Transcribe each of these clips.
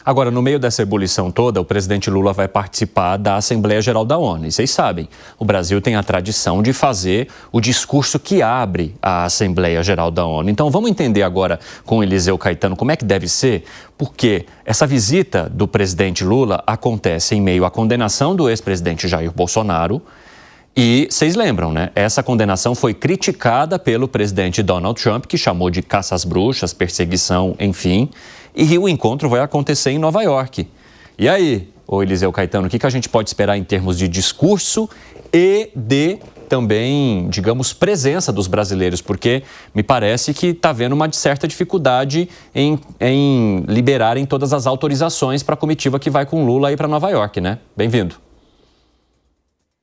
Agora, no meio dessa ebulição toda, o presidente Lula vai participar da Assembleia Geral da ONU. E vocês sabem, o Brasil tem a tradição de fazer o discurso que abre a Assembleia Geral da ONU. Então, vamos entender agora com o Eliseu Caetano como é que deve ser, porque essa visita do presidente Lula acontece em meio à condenação do ex-presidente Jair Bolsonaro. E vocês lembram, né? Essa condenação foi criticada pelo presidente Donald Trump, que chamou de caça às bruxas, perseguição, enfim. E o encontro vai acontecer em Nova York. E aí, ô Eliseu Caetano, o que a gente pode esperar em termos de discurso e de também, digamos, presença dos brasileiros? Porque me parece que está havendo uma certa dificuldade em liberarem todas as autorizações para a comitiva que vai com Lula aí para Nova York, né? Bem-vindo.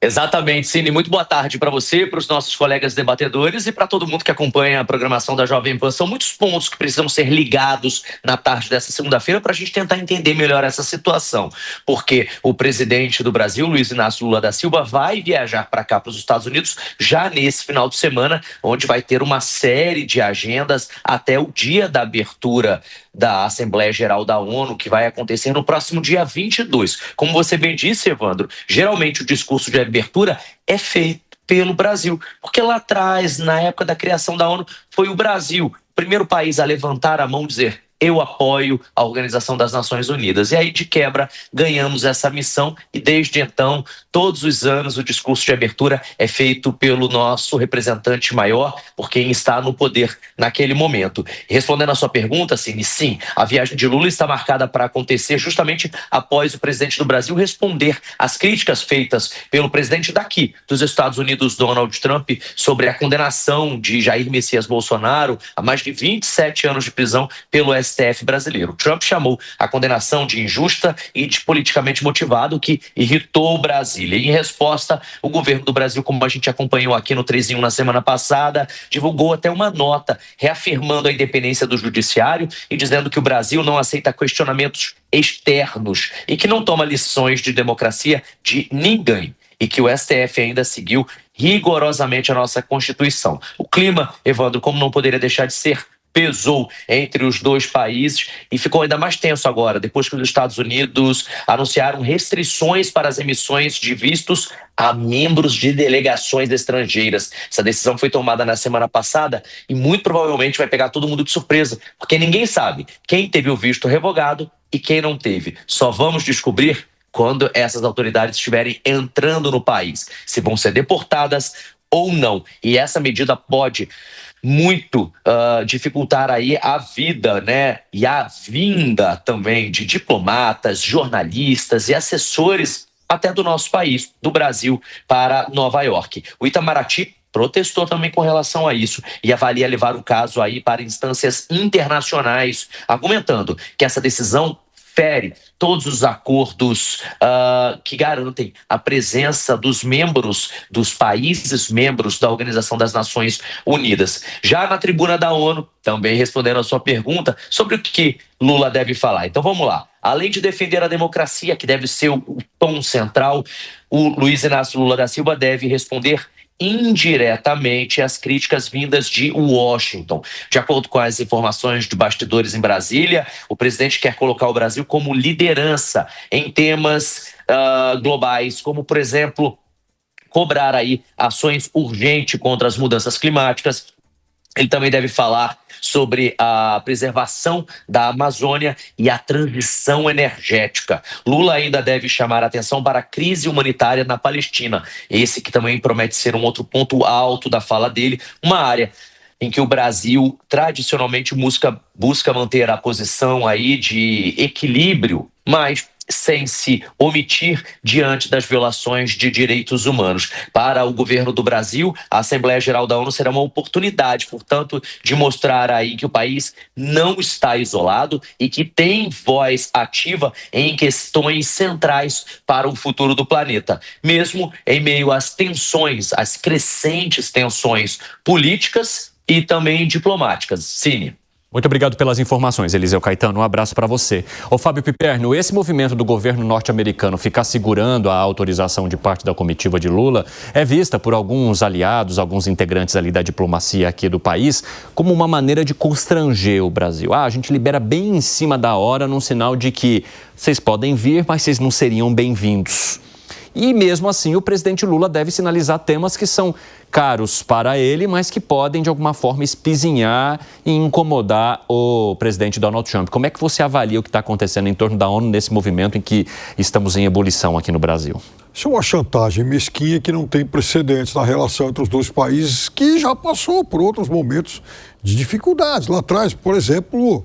Exatamente, Cine. Muito boa tarde para você, para os nossos colegas debatedores e para todo mundo que acompanha a programação da Jovem Pan. São muitos pontos que precisam ser ligados na tarde dessa segunda-feira para a gente tentar entender melhor essa situação. Porque o presidente do Brasil, Luiz Inácio Lula da Silva, vai viajar para cá, para os Estados Unidos, já nesse final de semana, onde vai ter uma série de agendas até o dia da abertura da Assembleia Geral da ONU, que vai acontecer no próximo dia 22. Como você bem disse, Evandro, geralmente o discurso de abertura é feito pelo Brasil, porque lá atrás, na época da criação da ONU, foi o Brasil, o primeiro país a levantar a mão e dizer: eu apoio a Organização das Nações Unidas. E aí, de quebra, ganhamos essa missão e, desde então, todos os anos, o discurso de abertura é feito pelo nosso representante maior, por quem está no poder naquele momento. Respondendo à sua pergunta, Cine, sim, a viagem de Lula está marcada para acontecer justamente após o presidente do Brasil responder às críticas feitas pelo presidente daqui, dos Estados Unidos, Donald Trump, sobre a condenação de Jair Messias Bolsonaro a mais de 27 anos de prisão pelo STF brasileiro. Trump chamou a condenação de injusta e de politicamente motivado, que irritou Brasília. E, em resposta, o governo do Brasil, como a gente acompanhou aqui no 3 em 1 na semana passada, divulgou até uma nota reafirmando a independência do judiciário e dizendo que o Brasil não aceita questionamentos externos e que não toma lições de democracia de ninguém. E que o STF ainda seguiu rigorosamente a nossa Constituição. O clima, Evandro, como não poderia deixar de ser, pesou entre os dois países e ficou ainda mais tenso agora, depois que os Estados Unidos anunciaram restrições para as emissões de vistos a membros de delegações estrangeiras. Essa decisão foi tomada na semana passada e muito provavelmente vai pegar todo mundo de surpresa, porque ninguém sabe quem teve o visto revogado e quem não teve. Só vamos descobrir quando essas autoridades estiverem entrando no país, se vão ser deportadas ou não. E essa medida pode muito dificultar aí a vida, né, e a vinda também de diplomatas, jornalistas e assessores até do nosso país, do Brasil, para Nova York. O Itamaraty protestou também com relação a isso e avalia levar o caso aí para instâncias internacionais, argumentando que essa decisão fere todos os acordos que garantem a presença dos membros, dos países membros da Organização das Nações Unidas. Já na tribuna da ONU, também respondendo a sua pergunta sobre o que Lula deve falar. Então vamos lá. Além de defender a democracia, que deve ser o tom central, o Luiz Inácio Lula da Silva deve responder indiretamente as críticas vindas de Washington. De acordo com as informações de bastidores em Brasília, o presidente quer colocar o Brasil como liderança em temas globais, como, por exemplo, cobrar aí ações urgentes contra as mudanças climáticas. Ele também deve falar sobre a preservação da Amazônia e a transição energética. Lula ainda deve chamar a atenção para a crise humanitária na Palestina. Esse que também promete ser um outro ponto alto da fala dele, uma área em que o Brasil tradicionalmente busca manter a posição aí de equilíbrio, mas sem se omitir diante das violações de direitos humanos. Para o governo do Brasil, a Assembleia Geral da ONU será uma oportunidade, portanto, de mostrar aí que o país não está isolado e que tem voz ativa em questões centrais para o futuro do planeta, mesmo em meio às tensões, às crescentes tensões políticas e também diplomáticas. Cine. Muito obrigado pelas informações, Eliseu Caetano. Um abraço para você. Ô, Fábio Piperno, esse movimento do governo norte-americano ficar segurando a autorização de parte da comitiva de Lula é vista por alguns aliados, alguns integrantes ali da diplomacia aqui do país, como uma maneira de constranger o Brasil. A gente libera bem em cima da hora, num sinal de que vocês podem vir, mas vocês não seriam bem-vindos. E mesmo assim, o presidente Lula deve sinalizar temas que são caros para ele, mas que podem, de alguma forma, espizinhar e incomodar o presidente Donald Trump. Como é que você avalia o que está acontecendo em torno da ONU nesse movimento em que estamos em ebulição aqui no Brasil? Isso é uma chantagem mesquinha que não tem precedentes na relação entre os dois países, que já passou por outros momentos de dificuldades. Lá atrás, por exemplo,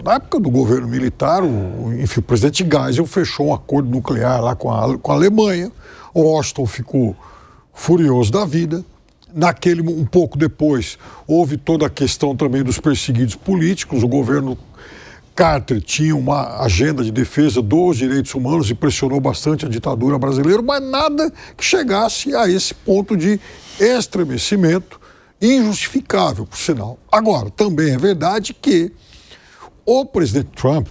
na época do governo militar, o presidente Geisel fechou um acordo nuclear lá com a Alemanha. O Washington ficou furioso da vida. Um pouco depois, houve toda a questão também dos perseguidos políticos. O governo Carter tinha uma agenda de defesa dos direitos humanos e pressionou bastante a ditadura brasileira, mas nada que chegasse a esse ponto de estremecimento injustificável, por sinal. Agora, também é verdade que o presidente Trump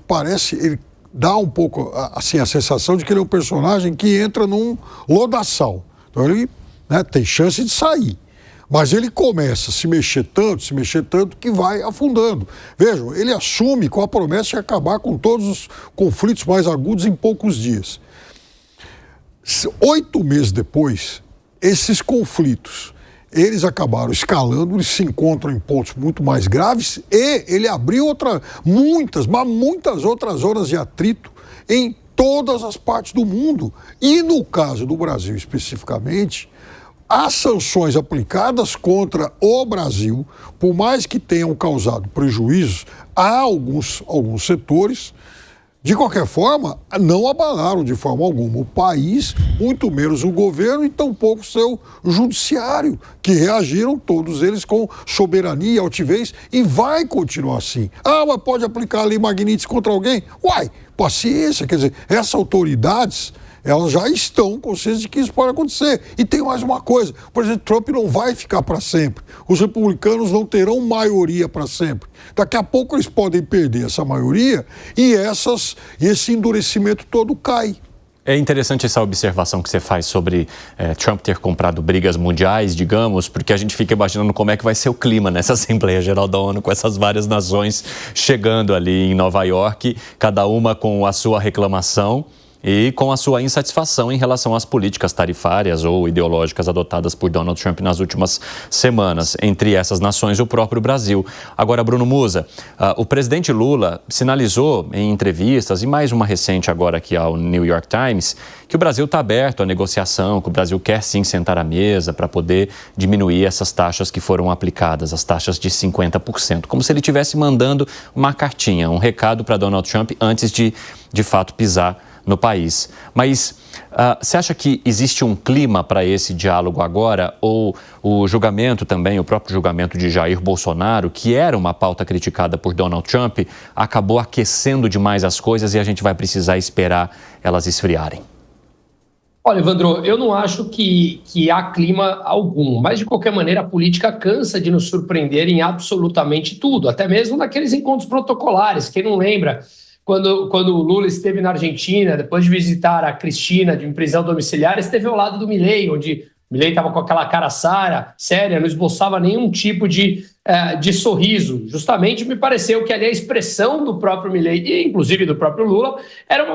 ele dá um pouco assim, a sensação de que ele é um personagem que entra num lodaçal. Então ele tem chance de sair. Mas ele começa a se mexer tanto que vai afundando. Vejam, ele assume com a promessa de acabar com todos os conflitos mais agudos em poucos dias. 8 meses depois, esses conflitos eles acabaram escalando, eles se encontram em pontos muito mais graves e ele abriu muitas outras zonas de atrito em todas as partes do mundo. E no caso do Brasil especificamente, as sanções aplicadas contra o Brasil, por mais que tenham causado prejuízos a alguns setores, de qualquer forma, não abalaram de forma alguma o país, muito menos o governo e tampouco o seu judiciário, que reagiram todos eles com soberania e altivez e vai continuar assim. Mas pode aplicar a lei Magnitsky contra alguém? Uai, paciência, quer dizer, essas autoridades, elas já estão conscientes de que isso pode acontecer. E tem mais uma coisa, o presidente Trump não vai ficar para sempre. Os republicanos não terão maioria para sempre. Daqui a pouco eles podem perder essa maioria e esse endurecimento todo cai. É interessante essa observação que você faz sobre Trump ter comprado brigas mundiais, digamos, porque a gente fica imaginando como é que vai ser o clima nessa Assembleia Geral da ONU, com essas várias nações chegando ali em Nova York, cada uma com a sua reclamação e com a sua insatisfação em relação às políticas tarifárias ou ideológicas adotadas por Donald Trump nas últimas semanas. Entre essas nações, o próprio Brasil. Agora, Bruno Musa, o presidente Lula sinalizou em entrevistas, e mais uma recente agora aqui ao New York Times, que o Brasil está aberto à negociação, que o Brasil quer sim sentar à mesa para poder diminuir essas taxas que foram aplicadas, as taxas de 50%, como se ele estivesse mandando uma cartinha, um recado para Donald Trump antes de fato pisar no país. Mas você acha que existe um clima para esse diálogo agora? Ou o julgamento também, o próprio julgamento de Jair Bolsonaro, que era uma pauta criticada por Donald Trump, acabou aquecendo demais as coisas e a gente vai precisar esperar elas esfriarem? Olha, Evandro, eu não acho que há clima algum, mas de qualquer maneira a política cansa de nos surpreender em absolutamente tudo, até mesmo naqueles encontros protocolares. Quem não lembra? Quando o Lula esteve na Argentina, depois de visitar a Cristina de prisão domiciliar, esteve ao lado do Milei, onde o Milei estava com aquela cara séria, não esboçava nenhum tipo de sorriso. Justamente me pareceu que ali a expressão do próprio Milei, e inclusive do próprio Lula, era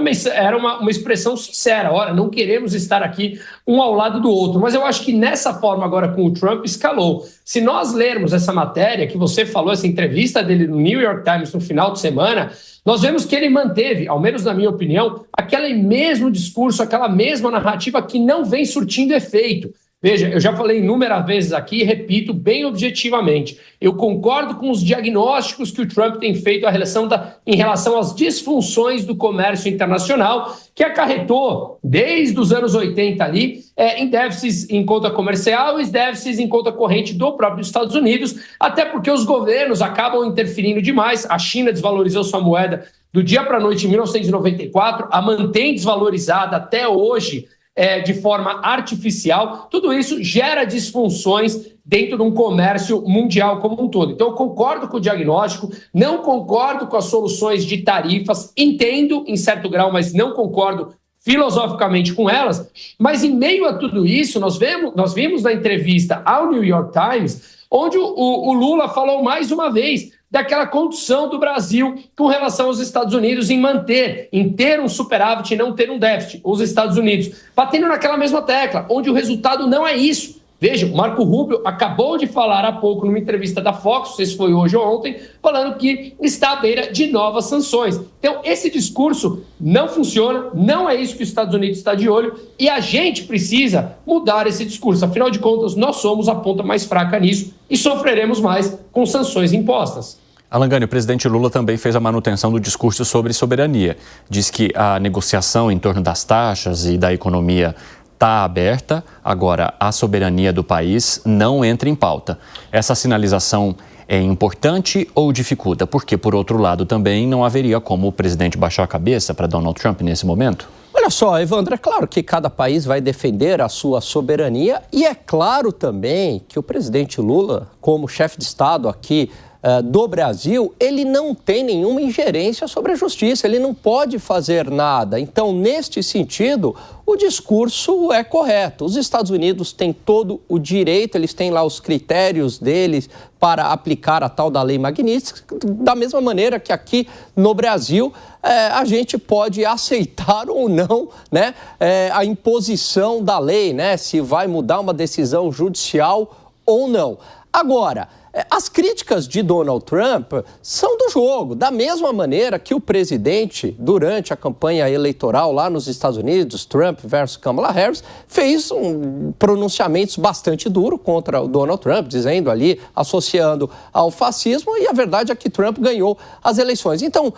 uma expressão sincera. Ora, não queremos estar aqui um ao lado do outro. Mas eu acho que nessa forma agora com o Trump escalou. Se nós lermos essa matéria que você falou, essa entrevista dele no New York Times no final de semana, nós vemos que ele manteve, ao menos na minha opinião, aquele mesmo discurso, aquela mesma narrativa que não vem surtindo efeito. Veja, eu já falei inúmeras vezes aqui e repito bem objetivamente. Eu concordo com os diagnósticos que o Trump tem feito em relação às disfunções do comércio internacional, que acarretou, desde os anos 80 ali, em déficits em conta comercial e déficits em conta corrente do próprio Estados Unidos, até porque os governos acabam interferindo demais. A China desvalorizou sua moeda do dia para a noite em 1994, a mantém desvalorizada até hoje, de forma artificial. Tudo isso gera disfunções dentro de um comércio mundial como um todo. Então, eu concordo com o diagnóstico, não concordo com as soluções de tarifas, entendo em certo grau, mas não concordo filosoficamente com elas. Mas em meio a tudo isso, nós vimos na entrevista ao New York Times, onde o Lula falou mais uma vez daquela condição do Brasil com relação aos Estados Unidos em ter um superávit e não ter um déficit. Os Estados Unidos batendo naquela mesma tecla, onde o resultado não é isso. Veja, o Marco Rubio acabou de falar há pouco numa entrevista da Fox, não sei se foi hoje ou ontem, falando que está à beira de novas sanções. Então, esse discurso não funciona, não é isso que os Estados Unidos está de olho e a gente precisa mudar esse discurso. Afinal de contas, nós somos a ponta mais fraca nisso e sofreremos mais com sanções impostas. Alan Gani, o presidente Lula também fez a manutenção do discurso sobre soberania. Diz que a negociação em torno das taxas e da economia está aberta, agora a soberania do país não entra em pauta. Essa sinalização é importante ou dificulta? Porque, por outro lado, também não haveria como o presidente baixar a cabeça para Donald Trump nesse momento? Olha só, Evandro, é claro que cada país vai defender a sua soberania e é claro também que o presidente Lula, como chefe de Estado aqui do Brasil, ele não tem nenhuma ingerência sobre a justiça, ele não pode fazer nada. Então, neste sentido, o discurso é correto. Os Estados Unidos têm todo o direito, eles têm lá os critérios deles para aplicar a tal da Lei Magnitsky, da mesma maneira que aqui no Brasil a gente pode aceitar ou não, né, a imposição da lei, né, se vai mudar uma decisão judicial ou não. Agora, as críticas de Donald Trump são do jogo, da mesma maneira que o presidente, durante a campanha eleitoral lá nos Estados Unidos, Trump versus Kamala Harris, fez pronunciamentos bastante duros contra o Donald Trump, dizendo ali, associando ao fascismo, e a verdade é que Trump ganhou as eleições. Então,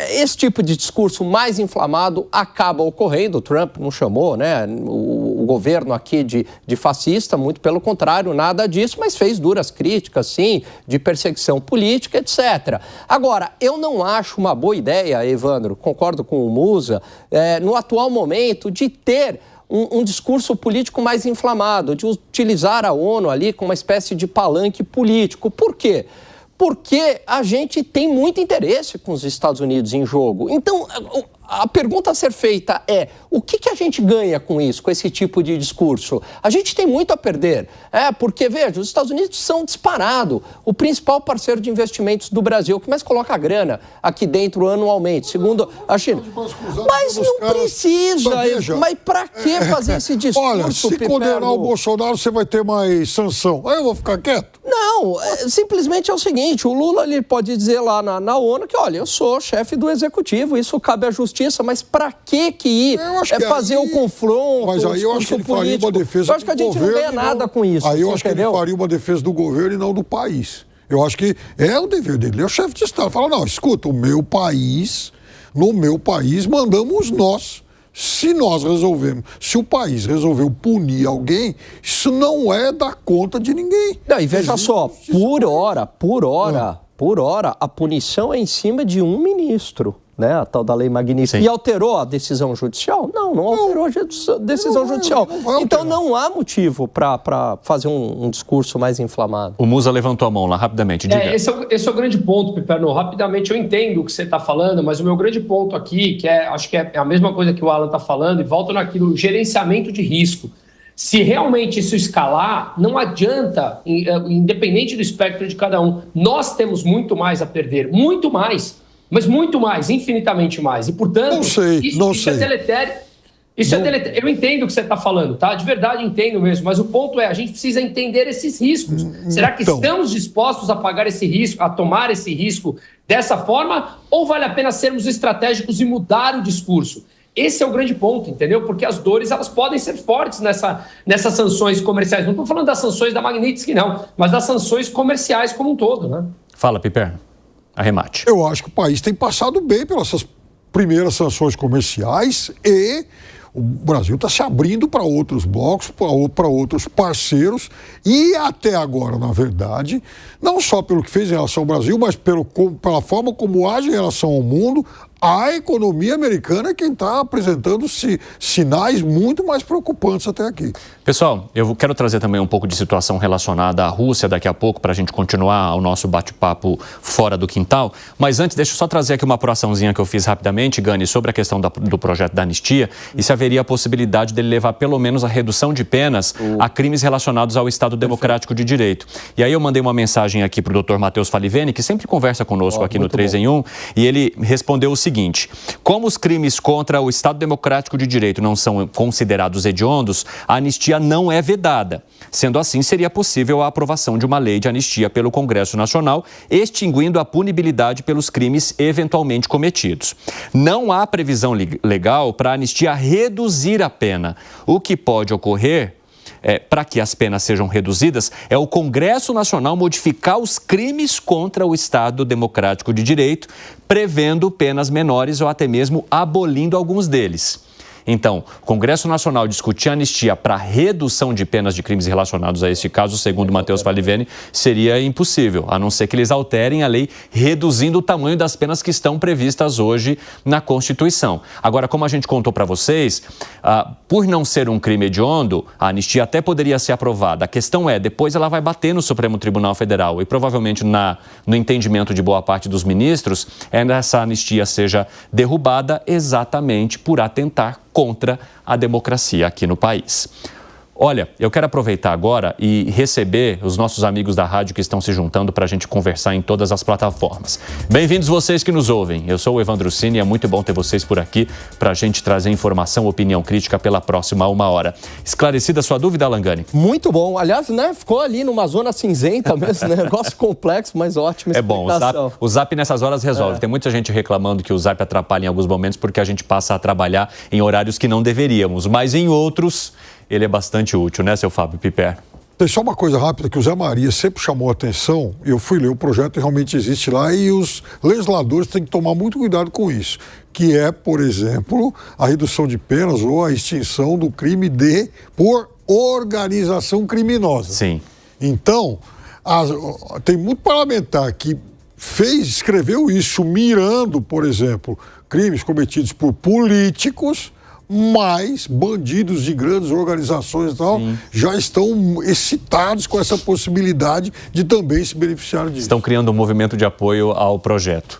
esse tipo de discurso mais inflamado acaba ocorrendo. O Trump não chamou, né, o governo aqui de fascista, muito pelo contrário, nada disso, mas fez duras críticas, sim, de perseguição política, etc. Agora, eu não acho uma boa ideia, Evandro, concordo com o Musa, no atual momento, de ter um discurso político mais inflamado, de utilizar a ONU ali como uma espécie de palanque político. Por quê? Porque a gente tem muito interesse com os Estados Unidos em jogo. Então, a pergunta a ser feita é, o que a gente ganha com isso, com esse tipo de discurso? A gente tem muito a perder, porque, veja, os Estados Unidos são disparado o principal parceiro de investimentos do Brasil, que mais coloca grana aqui dentro anualmente, segundo a China. Mas não precisa, mas para que fazer esse discurso? Olha, se condenar o Bolsonaro, você vai ter mais sanção. Aí eu vou ficar quieto? Não, simplesmente é o seguinte, o Lula ele pode dizer lá na ONU que, olha, eu sou chefe do executivo, isso cabe à justiça, mas para que ir fazer o confronto, mas aí eu acho que ele faria uma defesa do governo. Eu acho que a gente não ganha nada com isso. Aí eu acho que ele faria uma defesa do governo e não do país. Eu acho que é o dever dele, ele é o chefe de Estado. Fala, não, escuta, no meu país mandamos nós. Se nós resolvemos, se o país resolveu punir alguém, isso não é dar conta de ninguém. Não, e veja só, por hora, a punição é em cima de um ministro, né? A tal da Lei Magnitsky. E alterou a decisão judicial? Não alterou a decisão judicial. Então não há motivo para fazer um discurso mais inflamado. O Musa levantou a mão lá rapidamente. Diga. Esse é o grande ponto, Piperno. Rapidamente, eu entendo o que você está falando, mas o meu grande ponto aqui, acho que é a mesma coisa que o Alan está falando, e volto naquilo, gerenciamento de risco. Se realmente isso escalar, não adianta, independente do espectro de cada um, nós temos muito mais a perder, muito mais. Mas muito mais, infinitamente mais. E, portanto, isso é deletério. Eu entendo o que você está falando, tá? De verdade entendo mesmo. Mas o ponto é, a gente precisa entender esses riscos. Será que estamos dispostos a pagar esse risco, a tomar esse risco dessa forma? Ou vale a pena sermos estratégicos e mudar o discurso? Esse é o grande ponto, entendeu? Porque as dores, elas podem ser fortes nessas sanções comerciais. Não estou falando das sanções da Magnitsky, não. Mas das sanções comerciais como um todo, né? Fala, Piperno. Arremate. Eu acho que o país tem passado bem pelas primeiras sanções comerciais e o Brasil está se abrindo para outros blocos, para outros parceiros e até agora, na verdade, não só pelo que fez em relação ao Brasil, mas pela forma como age em relação ao mundo, a economia americana é quem está apresentando sinais muito mais preocupantes até aqui. Pessoal, eu quero trazer também um pouco de situação relacionada à Rússia daqui a pouco, para a gente continuar o nosso bate-papo fora do quintal. Mas antes, deixa eu só trazer aqui uma apuraçãozinha que eu fiz rapidamente, Gani, sobre a questão do projeto da anistia e se haveria a possibilidade dele levar pelo menos a redução de penas a crimes relacionados ao Estado Democrático de Direito. E aí eu mandei uma mensagem aqui para o Dr. Matheus Falivene, que sempre conversa conosco aqui no 3 em 1, e ele respondeu o seguinte: como os crimes contra o Estado Democrático de Direito não são considerados hediondos, a anistia não é vedada. Sendo assim, seria possível a aprovação de uma lei de anistia pelo Congresso Nacional, extinguindo a punibilidade pelos crimes eventualmente cometidos. Não há previsão legal para a anistia reduzir a pena. O que pode ocorrer para que as penas sejam reduzidas, é o Congresso Nacional modificar os crimes contra o Estado Democrático de Direito, prevendo penas menores ou até mesmo abolindo alguns deles. Então, o Congresso Nacional discutir anistia para redução de penas de crimes relacionados a este caso, segundo Matheus Falivene, seria impossível, a não ser que eles alterem a lei, reduzindo o tamanho das penas que estão previstas hoje na Constituição. Agora, como a gente contou para vocês, por não ser um crime hediondo, a anistia até poderia ser aprovada. A questão é, depois ela vai bater no Supremo Tribunal Federal e provavelmente no entendimento de boa parte dos ministros, essa anistia seja derrubada exatamente por atentar contra a democracia aqui no país. Olha, eu quero aproveitar agora e receber os nossos amigos da rádio que estão se juntando para a gente conversar em todas as plataformas. Bem-vindos vocês que nos ouvem. Eu sou o Evandro Cini e é muito bom ter vocês por aqui para a gente trazer informação, opinião crítica pela próxima 1 hora. Esclarecida a sua dúvida, Alan Gani? Muito bom. Aliás, né, ficou ali numa zona cinzenta mesmo, né? Negócio complexo, mas ótimo. É bom, o Zap nessas horas resolve. Tem muita gente reclamando que o Zap atrapalha em alguns momentos porque a gente passa a trabalhar em horários que não deveríamos, mas em outros ele é bastante útil, né, seu Fábio Piper? Tem só uma coisa rápida que o Zé Maria sempre chamou a atenção. Eu fui ler o projeto e realmente existe lá e os legisladores têm que tomar muito cuidado com isso, que é, por exemplo, a redução de penas ou a extinção do crime por organização criminosa. Sim. Então, tem muito parlamentar que escreveu isso mirando, por exemplo, crimes cometidos por políticos, mas bandidos de grandes organizações e tal já estão excitados com essa possibilidade de também se beneficiar disso. Estão criando um movimento de apoio ao projeto.